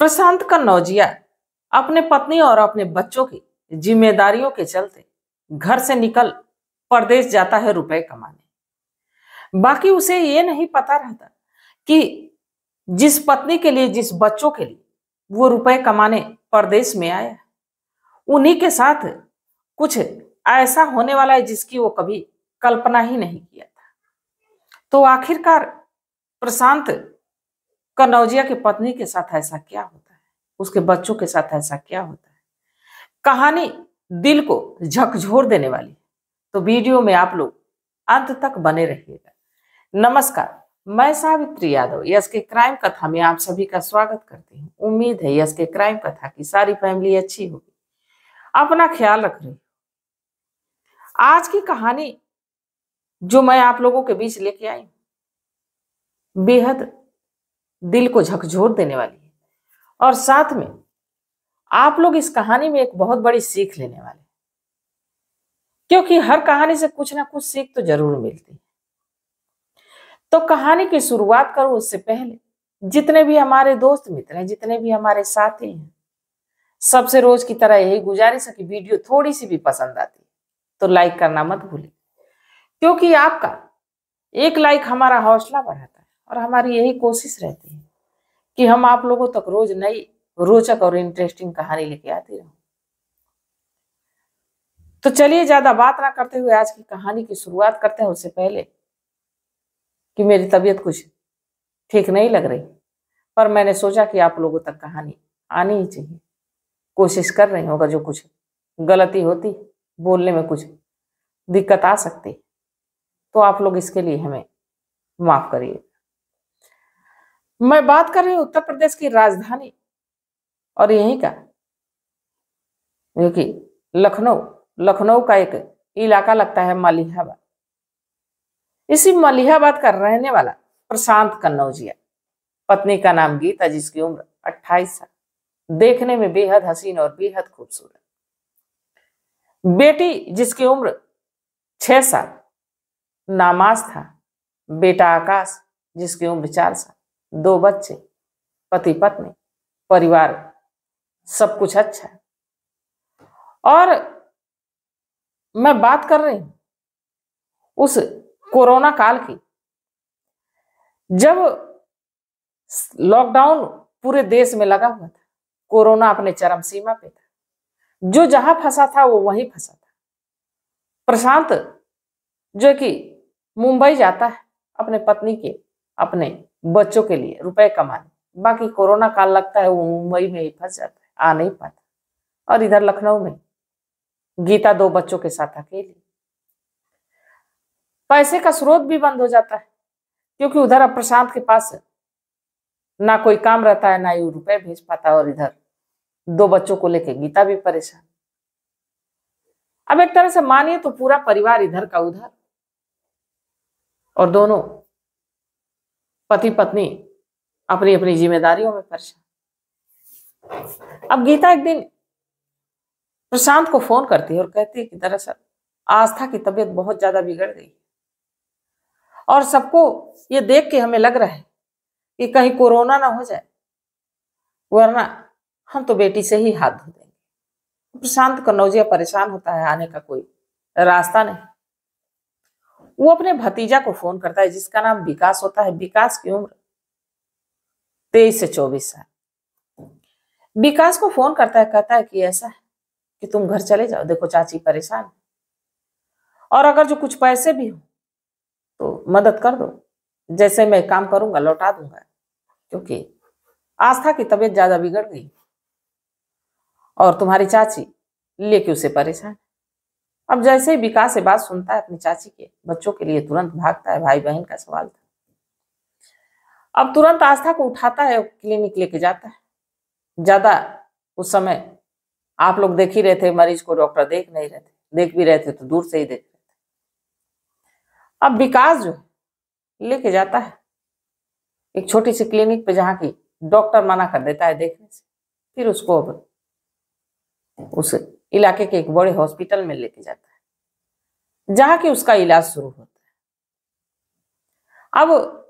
प्रशांत कन्नौजिया अपने पत्नी और अपने बच्चों की जिम्मेदारियों के चलते घर से निकल परदेश जाता है रुपए कमाने। बाकी उसे ये नहीं पता रहता कि जिस पत्नी के लिए, जिस बच्चों के लिए वो रुपए कमाने परदेश में आया, उन्हीं के साथ कुछ ऐसा होने वाला है जिसकी वो कभी कल्पना ही नहीं किया था। तो आखिरकार प्रशांत कन्नौजिया की पत्नी के साथ ऐसा क्या होता है, उसके बच्चों के साथ ऐसा क्या होता है, कहानी दिल को झकझोर देने वाली है। तो वीडियो में आप लोग अंत तक बने रहिएगा। नमस्कार, मैं सावित्री यादव यस के क्राइम कथा में आप सभी का स्वागत करती हूँ। उम्मीद है यस के क्राइम कथा की सारी फैमिली अच्छी होगी, अपना ख्याल रख रही। आज की कहानी जो मैं आप लोगों के बीच लेके आई बेहद दिल को झकझोर देने वाली है, और साथ में आप लोग इस कहानी में एक बहुत बड़ी सीख लेने वाले, क्योंकि हर कहानी से कुछ ना कुछ सीख तो जरूर मिलती है। तो कहानी की शुरुआत करूं उससे पहले जितने भी हमारे दोस्त मित्र हैं, जितने भी हमारे साथी हैं, सबसे रोज की तरह यही गुजारिश है कि वीडियो थोड़ी सी भी पसंद आती है तो लाइक करना मत भूलिए, क्योंकि आपका एक लाइक हमारा हौसला बढ़ाता है और हमारी यही कोशिश रहती है कि हम आप लोगों तक रोज नई रोचक और इंटरेस्टिंग कहानी लेके आती रहूं। तो चलिए ज्यादा बात ना करते हुए आज की कहानी की शुरुआत करते हैं। उससे पहले कि मेरी तबीयत कुछ ठीक नहीं लग रही, पर मैंने सोचा कि आप लोगों तक कहानी आनी ही चाहिए। कोशिश कर रही हूँ, अगर जो कुछ गलती होती, बोलने में कुछ दिक्कत आ सकती, तो आप लोग इसके लिए हमें माफ करिए। मैं बात कर रही हूँ उत्तर प्रदेश की राजधानी और यहीं का, जो कि लखनऊ का एक इलाका लगता है मलिहाबाद। इसी मलिहाबाद का रहने वाला प्रशांत कन्नौजिया, पत्नी का नाम गीता, जिसकी उम्र 28 साल, देखने में बेहद हसीन और बेहद खूबसूरत, बेटी जिसकी उम्र 6 साल, नामाज था, बेटा आकाश जिसकी उम्र 4 साल, 2 बच्चे, पति पत्नी, परिवार, सब कुछ अच्छा है। और मैं बात कर रही हूं उस कोरोना काल की, जब लॉकडाउन पूरे देश में लगा हुआ था, कोरोना अपने चरम सीमा पे था, जो जहां फंसा था वो वहीं फंसा था। प्रशांत जो कि मुंबई जाता है अपने पत्नी के, अपने बच्चों के लिए रुपए कमाने, बाकी कोरोना काल लगता है वो मुंबई में ही फंस जाता है, आ नहीं पाता। और इधर लखनऊ में गीता 2 बच्चों के साथ अकेली, पैसे का स्रोत भी बंद हो जाता है, क्योंकि उधर अब प्रशांत के पास ना कोई काम रहता है, ना ही रुपए भेज पाता, और इधर 2 बच्चों को लेके गीता भी परेशान। अब एक तरह से मानिए तो पूरा परिवार इधर का उधर, और दोनों पति पत्नी अपनी अपनी जिम्मेदारियों में परेशान। अब गीता एक दिन प्रशांत को फोन करती है और कहती है कि दरअसल आस्था की तबीयत बहुत ज्यादा बिगड़ गई, और सबको ये देख के हमें लग रहा है कि कहीं कोरोना ना हो जाए, वरना हम तो बेटी से ही हाथ धो देंगे। प्रशांत कन्नौजिया परेशान होता है, आने का कोई रास्ता नहीं। वो अपने भतीजा को फोन करता है जिसका नाम विकास होता है। विकास की उम्र 23 से 24 साल। विकास को फोन करता है, कहता है कि ऐसा है कि तुम घर चले जाओ, देखो चाची परेशान है, और अगर जो कुछ पैसे भी हो तो मदद कर दो, जैसे मैं काम करूंगा लौटा दूंगा, क्योंकि आस्था की तबीयत ज्यादा बिगड़ गई और तुम्हारी चाची लेके उसे परेशान। अब जैसे ही विकास से बात सुनता है अपनी चाची के बच्चों के लिए, तुरंत भागता है। भाई बहन का सवाल था। अब तुरंत आस्था को उठाता है, क्लिनिक लेके जाता है। ज्यादा उस समय आप लोग देख ही रहे थे, मरीज को डॉक्टर देख नहीं रहे थे, देख भी रहे थे तो दूर से ही देख रहे थे। अब विकास जो लेके जाता है एक छोटी सी क्लिनिक पे, जहां की डॉक्टर मना कर देता है देखने से। फिर उसको उस इलाके के एक बड़े हॉस्पिटल में लेके जाता है, जहां की उसका इलाज शुरू होता है। अब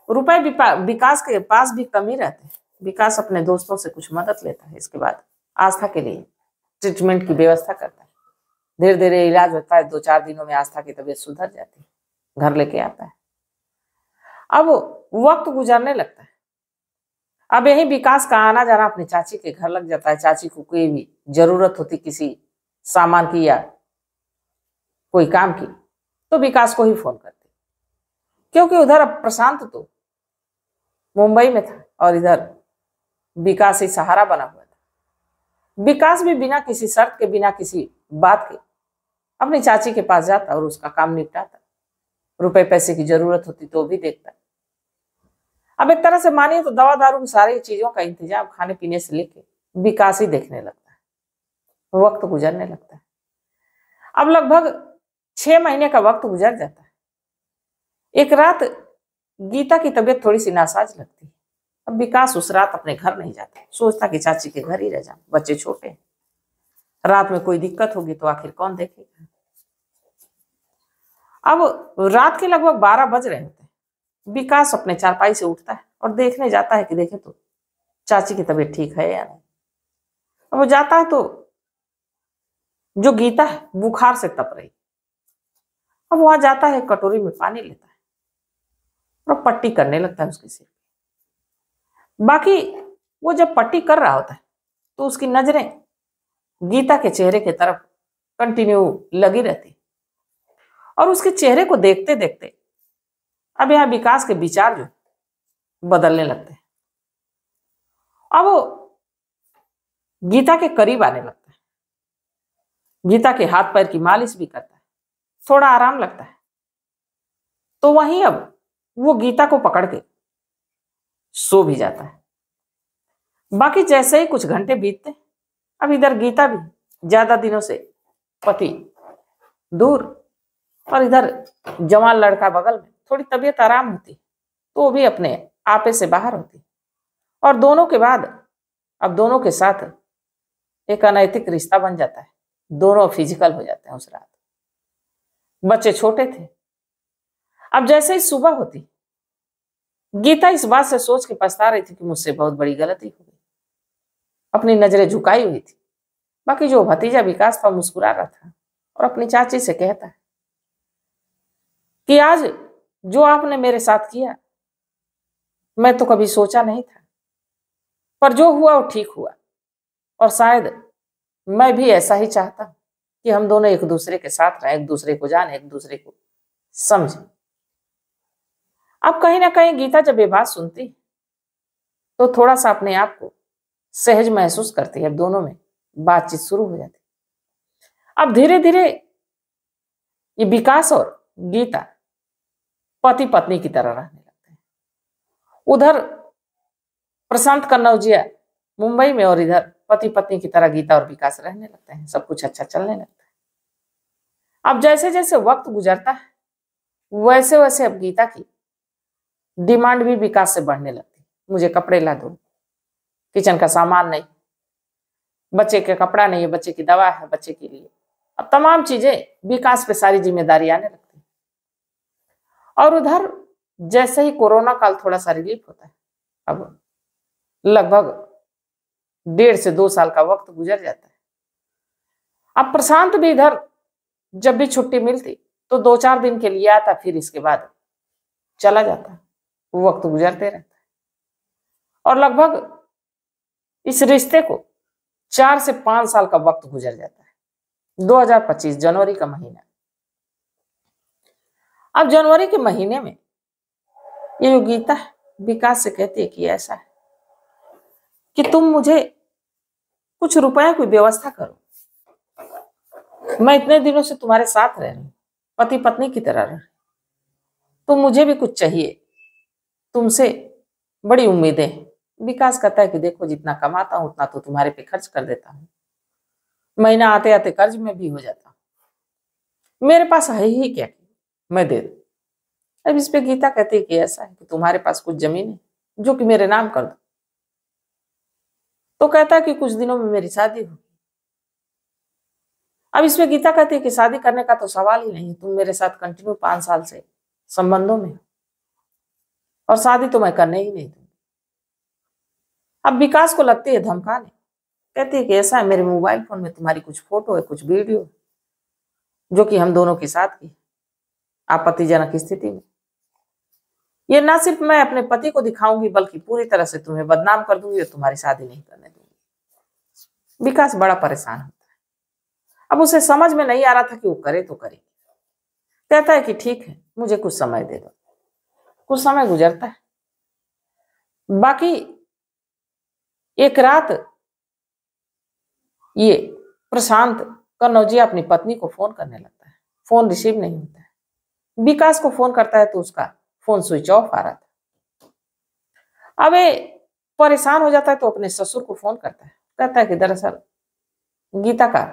रुपए विकास के पास भी कम ही रहते हैं, विकास अपने दोस्तों से कुछ मदद लेता है, इसके बाद आस्था के लिए ट्रीटमेंट की व्यवस्था करता है। धीरे धीरे इलाज होता है, 2-4 दिनों में आस्था की तबीयत सुधर जाती है, घर लेके आता है। अब वक्त गुजरने लगता है। अब यही विकास का आना जाना अपनी चाची के घर लग जाता है। चाची को कोई भी जरूरत होती किसी सामान की या कोई काम की तो विकास को ही फोन करती, क्योंकि उधर अब प्रशांत तो मुंबई में था और इधर विकास ही सहारा बना हुआ था। विकास भी बिना किसी शर्त के, बिना किसी बात के अपनी चाची के पास जाता और उसका काम निपटाता। रुपए पैसे की जरूरत होती तो भी देखता। अब एक तरह से मानिए तो दवा दारू की सारी चीजों का इंतजाम खाने पीने से लेके विकास ही देखने लगता है। वक्त गुजरने लगता है। अब लगभग 6 महीने का वक्त गुजर जाता है। एक रात गीता की तबीयत थोड़ी सी नासाज लगती है। अब विकास उस रात अपने घर नहीं जाता, सोचता कि चाची के घर ही रह जाऊं, बच्चे छोटे हैं, रात में कोई दिक्कत होगी तो आखिर कौन देखेगा। अब रात के लगभग 12 बज रहे होते हैं। विकास अपने चारपाई से उठता है और देखने जाता है कि देखे तो चाची की तबीयत ठीक है या नहीं। अब वो जाता है तो जो गीता है बुखार से तप रही। अब वहां जाता है, कटोरी में पानी लेता है और पट्टी करने लगता है उसके सिर पे। बाकी वो जब पट्टी कर रहा होता है तो उसकी नजरें गीता के चेहरे की तरफ कंटिन्यू लगी रहती और उसके चेहरे को देखते देखते अब यहां विकास के विचार जो बदलने लगते हैं। अब वो गीता के करीब आने लगता है, गीता के हाथ पैर की मालिश भी करता है, थोड़ा आराम लगता है। तो वहीं अब वो गीता को पकड़ के सो भी जाता है। बाकी जैसे ही कुछ घंटे बीतते, अब इधर गीता भी ज्यादा दिनों से पति दूर और इधर जवान लड़का बगल में, थोड़ी तबीयत आराम होती तो वो भी अपने आपे से बाहर होती। और दोनों के बाद अब दोनों के साथ एक अनैतिक रिश्ता बन जाता है। दोनों फिजिकल हो जाते हैं उस रात। बच्चे छोटे थे। अब जैसे ही सुबह होती, गीता इस बात से सोच के पछता रही थी कि मुझसे बहुत बड़ी गलती हो गई। अपनी नजरें झुकाई हुई थी। बाकी जो भतीजा विकास था मुस्कुरा रहा था और अपनी चाची से कहता है कि आज जो आपने मेरे साथ किया मैं तो कभी सोचा नहीं था, पर जो हुआ वो ठीक हुआ। और शायद मैं भी ऐसा ही चाहता हूं कि हम दोनों एक दूसरे के साथ रहें, एक दूसरे को जाने, एक दूसरे को समझें। अब कहीं ना कहीं गीता जब ये बात सुनती तो थोड़ा सा अपने आप को सहज महसूस करती है। दोनों में बातचीत शुरू हो जाती। अब धीरे धीरे ये विकास और गीता पति पत्नी की तरह रहने लगते हैं। उधर प्रशांत कन्नौजिया मुंबई में और इधर पति पत्नी की तरह गीता और विकास रहने लगते हैं। सब कुछ अच्छा चलने लगता है। अब जैसे जैसे वक्त गुजरता है वैसे वैसे अब गीता की डिमांड भी विकास से बढ़ने लगती। मुझे कपड़े ला दो, किचन का सामान नहीं, बच्चे का कपड़ा नहीं है, बच्चे की दवा है बच्चे के लिए। अब तमाम चीजें विकास पे सारी जिम्मेदारी आने लगती। और उधर जैसे ही कोरोना काल थोड़ा सा रिलीफ होता है, अब लगभग 1.5 से 2 साल का वक्त गुजर जाता है। अब प्रशांत भी इधर जब भी छुट्टी मिलती तो 2-4 दिन के लिए आता, फिर इसके बाद चला जाता। वक्त गुजरते रहता है और लगभग इस रिश्ते को 4 से 5 साल का वक्त गुजर जाता है। 2025 जनवरी का महीना। अब जनवरी के महीने में ये गीता विकास से कहती है कि ऐसा है कि तुम मुझे कुछ रुपए की व्यवस्था करो। मैं इतने दिनों से तुम्हारे साथ रह रही हूं, पति पत्नी की तरह रह रही, तो मुझे भी कुछ चाहिए, तुमसे बड़ी उम्मीदें हैं। विकास कहता है कि देखो जितना कमाता हूं उतना तो तुम्हारे पे खर्च कर देता हूं, महीना आते आते कर्ज में भी हो जाता हूं, मेरे पास है ही क्या मैं दे दूं। अब इस पे गीता कहती है कि ऐसा है कि तुम्हारे पास कुछ जमीन है जो कि मेरे नाम कर दो। तो कहता है कि कुछ दिनों में मेरी शादी होगी। अब इसमें गीता कहती है कि शादी करने का तो सवाल ही नहीं, तुम मेरे साथ कंटिन्यू 5 साल से संबंधों में और शादी तो मैं करने ही नहीं दूंगी। अब विकास को लगती है धमकाने, कहती है कि ऐसा है, मेरे मोबाइल फोन में तुम्हारी कुछ फोटो है, कुछ वीडियो जो कि हम दोनों के साथ की आपत्तिजनक स्थिति में। ये ना सिर्फ मैं अपने पति को दिखाऊंगी बल्कि पूरी तरह से तुम्हें बदनाम कर दूंगी और तुम्हारी शादी नहीं करने दूंगी। विकास बड़ा परेशान होता है। अब उसे समझ में नहीं आ रहा था कि वो करे तो करे। कहता है कि ठीक है, मुझे कुछ समय दे दो। कुछ समय गुजरता है। बाकी एक रात ये प्रशांत कन्नौजिया अपनी पत्नी को फोन करने लगता है। फोन रिसीव नहीं होता है। विकास को फोन करता है तो उसका फोन स्विच ऑफ आ रहा था। अब ये परेशान हो जाता है तो अपने ससुर को फोन करता है। कहता है कि दरअसल गीता का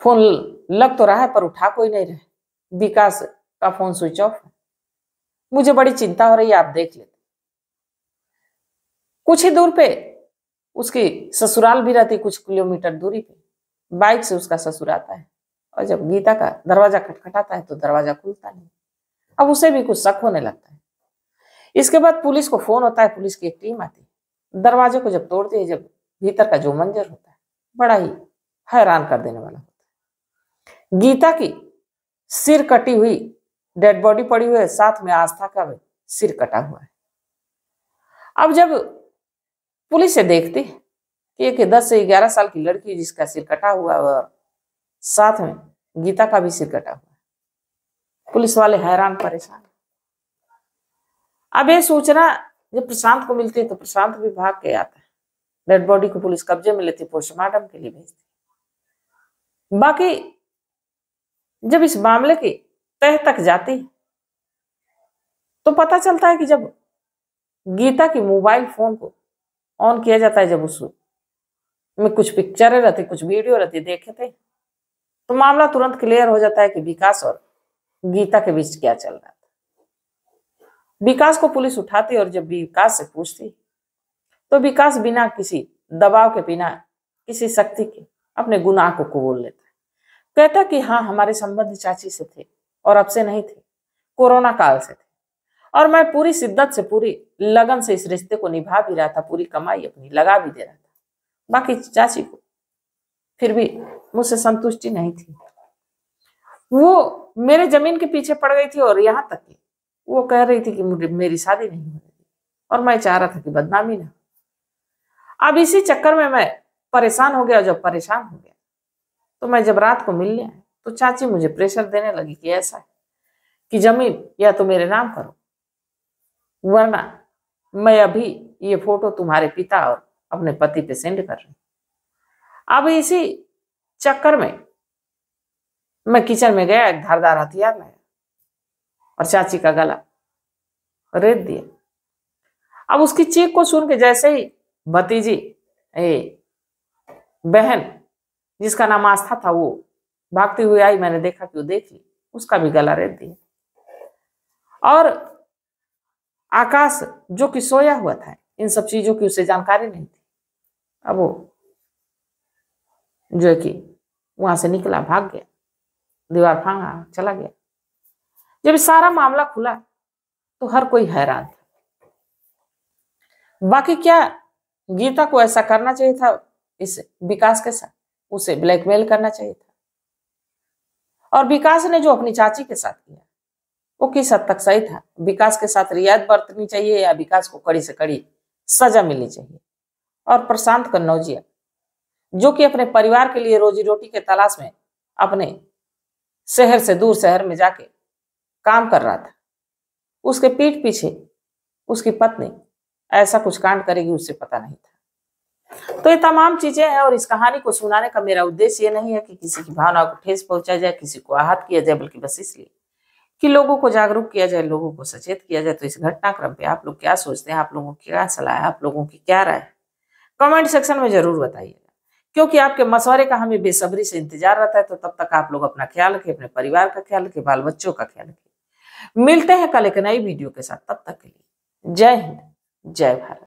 फोन लग तो रहा है पर उठा कोई नहीं रहे। विकास का फोन स्विच ऑफ है। मुझे बड़ी चिंता हो रही है, आप देख लेते। कुछ ही दूर पे उसकी ससुराल भी रहती, कुछ किलोमीटर दूरी पे। बाइक से उसका ससुर आता है और जब गीता का दरवाजा खटखटाता है तो दरवाजा खुलता नहीं। अब उसे भी कुछ शक होने लगता है। इसके बाद पुलिस को फोन होता है। पुलिस की एक टीम आती है। दरवाजे को जब तोड़ती है, जब भीतर का जो मंजर होता है बड़ा ही हैरान कर देने वाला होता है। गीता की सिर कटी हुई डेड बॉडी पड़ी हुई है, साथ में आस्था का भी सिर कटा हुआ है। अब जब पुलिस से देखती है कि एक 10 से 11 साल की लड़की जिसका सिर कटा हुआ है और साथ में गीता का भी सिर कटा हुआ है, पुलिस वाले हैरान परेशान। अब ये सूचना जब प्रशांत को मिलती है तो प्रशांत भी भाग के आता है। डेड बॉडी को पुलिस कब्जे में लेती, पोस्टमार्टम के लिए भेजती। बाकी जब इस मामले की तह तक जाती तो पता चलता है कि जब गीता की मोबाइल फोन को ऑन किया जाता है, जब उसमें कुछ पिक्चरें रहती, कुछ वीडियो रहती, देखे थे तो मामला तुरंत क्लियर हो जाता है कि विकास और गीता के बीच क्या चल रहा था। विकास को पुलिस उठाती और जब विकास से पूछती तो विकास बिना किसी दबाव के, बिना किसी शक्ति के अपने गुनाह को कबूल लेता है। कहता कि हाँ, हमारे संबंध चाची से थे और अब से नहीं थे, कोरोना काल से थे और मैं पूरी शिद्दत से, पूरी लगन से इस रिश्ते को निभा भी रहा था, पूरी कमाई अपनी लगा भी दे रहा था। बाकी चाची को फिर भी मुझसे संतुष्टि नहीं थी। वो मेरे जमीन के पीछे पड़ गई थी और यहाँ तक कि वो कह रही थी कि मेरी शादी नहीं हो रही और मैं चाह रहा था कि बदनामी ना। अब इसी चक्कर में मैं परेशान हो गया। जब परेशान हो गया तो मैं जब रात को मिलने आया तो चाची मुझे प्रेशर देने लगी कि ऐसा है कि जमीन या तो मेरे नाम करो वरना मैं अभी ये फोटो तुम्हारे पिता और अपने पति पे सेंड कर रही हूं। अब इसी चक्कर में मैं किचन में गया, एक धारदार हथियार लाया और चाची का गला रेत दिया। अब उसकी चीख को सुन के जैसे ही भतीजी बहन जिसका नाम आस्था था वो भागती हुई आई, मैंने देखा कि वो देख ली, उसका भी गला रेत दिया। और आकाश जो कि सोया हुआ था, इन सब चीजों की उसे जानकारी नहीं थी। अब वो जो है कि वहां से निकला, भाग गया, दीवार फांगा, चला गया। जब सारा मामला खुला तो हर कोई हैरान था। बाकी क्या गीता को ऐसा करना चाहिए था इस विकास के साथ? उसे ब्लैकमेल करना चाहिए था। और विकास ने जो अपनी चाची के साथ किया वो किस हद तक सही था? विकास के साथ रियायत बरतनी चाहिए या विकास को कड़ी से कड़ी सजा मिलनी चाहिए? और प्रशांत कन्नौजिया जो कि अपने परिवार के लिए रोजी रोटी के तलाश में अपने शहर से दूर शहर में जाके काम कर रहा था, उसके पीठ पीछे उसकी पत्नी ऐसा कुछ कांड करेगी उससे पता नहीं था। तो ये तमाम चीजें हैं और इस कहानी को सुनाने का मेरा उद्देश्य ये नहीं है कि किसी की भावना को ठेस पहुंचाया जाए, किसी को आहत किया जाए, बल्कि बस इसलिए कि लोगों को जागरूक किया जाए, लोगों को सचेत किया जाए। तो इस घटनाक्रम पे आप लोग क्या सोचते हैं? आप लोगों की क्या सलाह है? आप लोगों की क्या राय है? कमेंट सेक्शन में जरूर बताइएगा, क्योंकि आपके मशवरे का हमें बेसब्री से इंतजार रहता है। तो तब तक आप लोग अपना ख्याल रखें, अपने परिवार का ख्याल रखें, बाल बच्चों का ख्याल रखें। मिलते हैं कल एक नई वीडियो के साथ। तब तक के लिए जय हिंद, जय भारत।